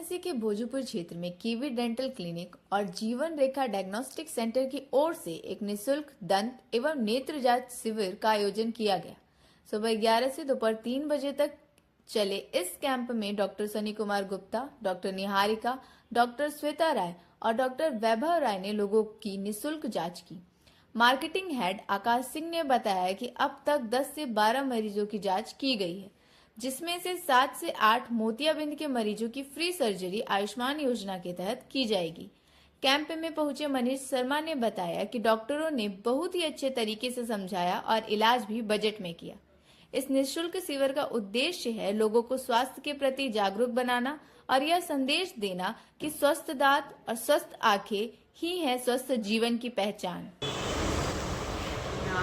वाराणसी के भोजपुर क्षेत्र में कीवी डेंटल क्लिनिक और जीवन रेखा डायग्नोस्टिक सेंटर की ओर से एक निशुल्क दंत एवं नेत्र जांच शिविर का आयोजन किया गया। सुबह 11 से दोपहर 3 बजे तक चले इस कैंप में doctor Sunny Kumar Gupta, doctor Niharika, doctor Shweta Rai और डॉक्टर वैभव राय ने लोगों की निशुल्क जांच की। मार्केटिंग हेड आकाश सिंह ने बताया कि अब तक 10 से 12 मरीजों की जांच की गई है, जिसमें से 7 से 8 मोतियाबिंद के मरीजों की फ्री सर्जरी आयुष्मान योजना के तहत की जाएगी। कैंप में पहुंचे मनीष शर्मा ने बताया कि डॉक्टरों ने बहुत ही अच्छे तरीके से समझाया और इलाज भी बजट में किया। इस निःशुल्क शिविर का उद्देश्य है लोगों को स्वास्थ्य के प्रति जागरूक बनाना और यह संदेश देना कि स्वस्थ दांत और स्वस्थ आंखें ही है स्वस्थ जीवन की पहचान।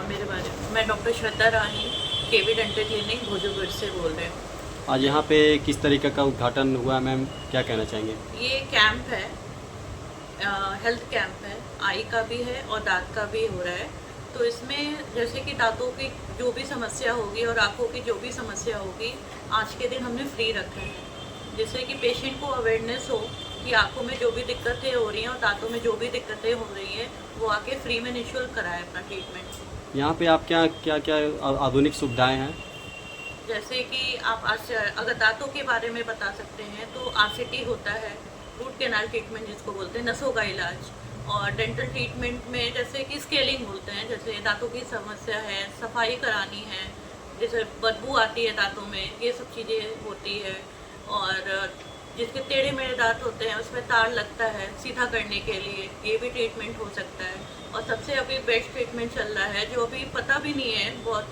मेरे बारे में मैं डॉक्टर श्वेता रानी केवी डेंटल क्लिनिक भोजपुर से बोल रहे हैं। आज यहाँ पे किस तरीके का उद्घाटन हुआ मैम, क्या कहना चाहेंगे? ये कैंप है, हेल्थ कैंप है, आई का भी है और दांत का भी हो रहा है। तो इसमें जैसे कि दांतों की जो भी समस्या होगी और आँखों की जो भी समस्या होगी, आज के दिन हमने फ्री रखा है, जिससे कि पेशेंट को अवेयरनेस हो कि आँखों में जो भी दिक्कतें हो रही हैं और दांतों में जो भी दिक्कतें हो रही हैं वो आके फ्री में निःशुल्क कराए अपना ट्रीटमेंट। यहाँ पे आप क्या क्या आधुनिक सुविधाएं हैं? जैसे कि आप अगर दांतों के बारे में बता सकते हैं तो आरसीटी होता है, रूट कैनाल ट्रीटमेंट जिसको बोलते हैं, नसों का इलाज। और डेंटल ट्रीटमेंट में जैसे कि स्केलिंग बोलते हैं, जैसे दांतों की समस्या है, सफाई करानी है, जैसे बदबू आती है दांतों में, ये सब चीज़ें होती है। और जिसके टेढ़े मेढ़े दांत होते हैं उसमें तार लगता है सीधा करने के लिए, ये भी ट्रीटमेंट हो सकता है। और सबसे अभी बेस्ट ट्रीटमेंट चल रहा है जो अभी पता भी नहीं है बहुत,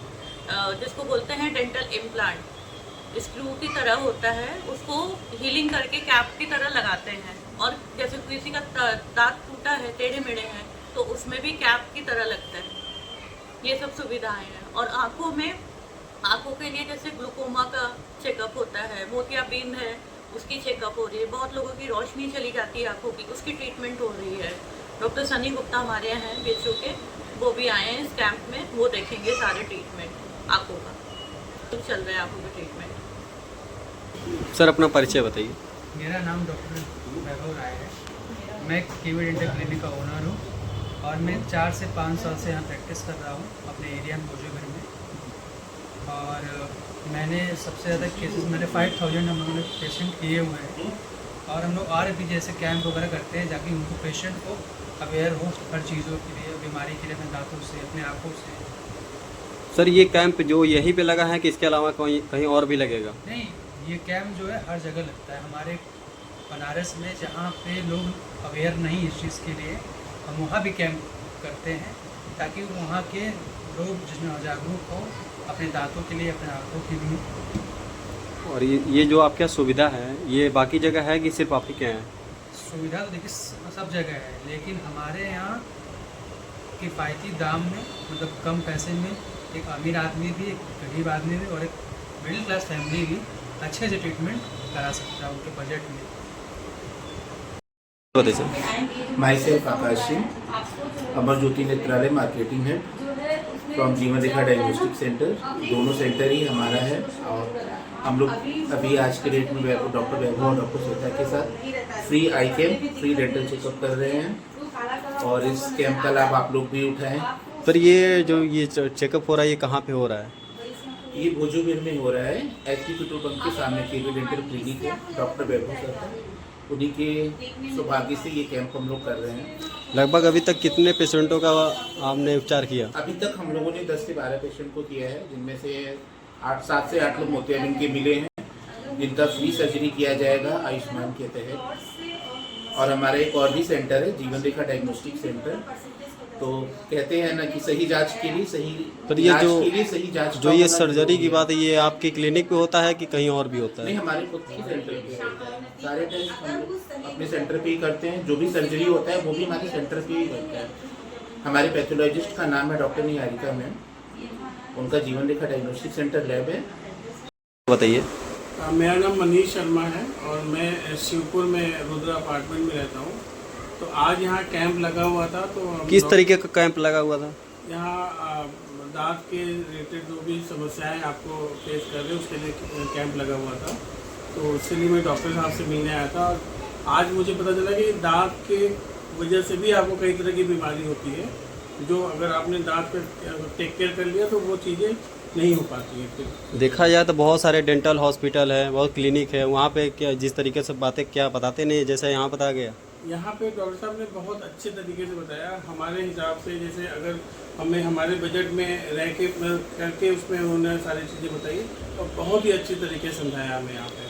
जिसको बोलते हैं डेंटल इम्प्लांट। स्क्रू की तरह होता है, उसको हीलिंग करके कैप की तरह लगाते हैं। और जैसे किसी का दांत टूटा है, टेढ़े मेढ़े हैं, तो उसमें भी कैप की तरह लगता है। ये सब सुविधाएं हैं। और आँखों के लिए जैसे ग्लूकोमा का चेकअप होता है, मोतियाबिंद है उसकी चेकअप हो रही है, बहुत लोगों की रोशनी चली जाती है आँखों की, उसकी ट्रीटमेंट हो रही है। डॉक्टर सनी गुप्ता हमारे यहाँ हैं बीएचयू के, वो भी आए हैं इस कैंप में, वो देखेंगे सारे ट्रीटमेंट आँखों का, तो चल रहा है आँखों का ट्रीटमेंट। सर अपना परिचय बताइए। मेरा नाम डॉक्टर वैभव राय है। मैं केवी डेंटल क्लिनिक का ओनर हूँ और मैं 4 से 5 साल से यहाँ प्रैक्टिस कर रहा हूँ अपने एरिया में, भोजपुर में। और मैंने सबसे ज़्यादा केसेस मैंने 5000 हम लोगों ने पेशेंट किए हुए हैं। और हम लोग और भी जैसे कैंप वगैरह करते हैं ताकि उनको पेशेंट को अवेयर हो हर चीज़ों के लिए, बीमारी के लिए, अपने दांतों से, अपने आँखों से। सर ये कैंप जो यहीं पे लगा है कि इसके अलावा कहीं और भी लगेगा? नहीं, ये कैंप जो है हर जगह लगता है हमारे बनारस में, जहाँ पे लोग अवेयर नहीं इस चीज़ के लिए, हम वहाँ भी कैंप करते हैं ताकि वहाँ के लोग जिसमें जागरूक हो अपने दांतों के लिए, अपने आँखों के लिए। और ये जो आपके यहाँ सुविधा है ये बाकी जगह है कि सिर्फ आप ही के हैं? सुविधा तो देखिए सब जगह है, लेकिन हमारे यहाँ किफ़ायती दाम में, मतलब कम पैसे में, एक अमीर आदमी भी, एक गरीब आदमी भी और एक मिडिल क्लास फैमिली भी अच्छे से ट्रीटमेंट करा सकता है उनके बजट में। बताइए sir. Myself Akash Singh, Amar Jyoti Netralaya marketing head from Jeevan Rekha diagnostic centre. दोनों सेंटर ही हमारा है। और हम लोग अभी आज के डेट में डॉक्टर वैभव और डॉक्टर श्वेता के साथ फ्री आई कैम्प, फ्री डेंटल चेकअप कर रहे हैं। और इस कैंप का लाभ आप लोग भी उठाएं। सर ये जो चेकअप हो रहा है ये कहाँ पे हो रहा है? ये भोजपुर में हो रहा है, एचपी पेट्रोल पंप के सामने केवी डेंटल क्लिनिक है, डॉक्टर वैभव सर है, उन्हीं के सौभाग्य से ये कैंप हम लोग कर रहे हैं। लगभग अभी तक कितने पेशेंटों का आपने उपचार किया? अभी तक हम लोगों ने 10 से 12 पेशेंट को किया है, जिनमें से 7 से 8 लोग मोतियाबिंद के मिले हैं, जिनका फ्री सर्जरी किया जाएगा आयुष्मान के तहत। और हमारा एक और भी सेंटर है, जीवन रेखा डायग्नोस्टिक सेंटर। तो कहते हैं ना कि सही जांच के लिए सही, पर ये सही जांच जो ये सर्जरी की बात है ये आपके क्लिनिक पे होता है कि कहीं और भी होता है? नहीं, हमारे खुद के सेंटर पे होता है। सारे टेस्ट हम लोग अपने सेंटर पे ही करते हैं। जो भी सर्जरी होता है वो भी हमारे सेंटर पे ही करते हैं। हमारे पैथोलॉजिस्ट का नाम है डॉक्टर निहारिका मैम, उनका जीवन रेखा डायग्नोस्टिक सेंटर लैब है। बताइए। मेरा नाम मनीष शर्मा है और मैं शिवपुर में रुद्र अपार्टमेंट में रहता हूँ। तो आज यहाँ कैंप लगा हुआ था। तो किस तरीके का कैंप लगा हुआ था? यहाँ दांत के रिलेटेड जो भी समस्याएं आपको फेस कर रहे हैं उसके लिए कैंप लगा हुआ था। तो इसलिए मैं डॉक्टर साहब से मिलने आया था। और आज मुझे पता चला कि दांत के वजह से भी आपको कई तरह की बीमारी होती है, जो अगर आपने दांत पे टेक केयर कर लिया तो वो चीज़ें नहीं हो पाती है। फिर देखा जाए तो बहुत सारे डेंटल हॉस्पिटल है, बहुत क्लिनिक है, वहाँ पे क्या जिस तरीके से बातें क्या बताते नहीं जैसे यहाँ बता गया। यहाँ पे डॉक्टर साहब ने बहुत अच्छे तरीके से बताया हमारे हिसाब से। जैसे अगर हमें हमारे बजट में रह के करके उसमें उन्होंने सारी चीज़ें बताई और बहुत ही अच्छे तरीके से समझाया हमें यहाँ पे।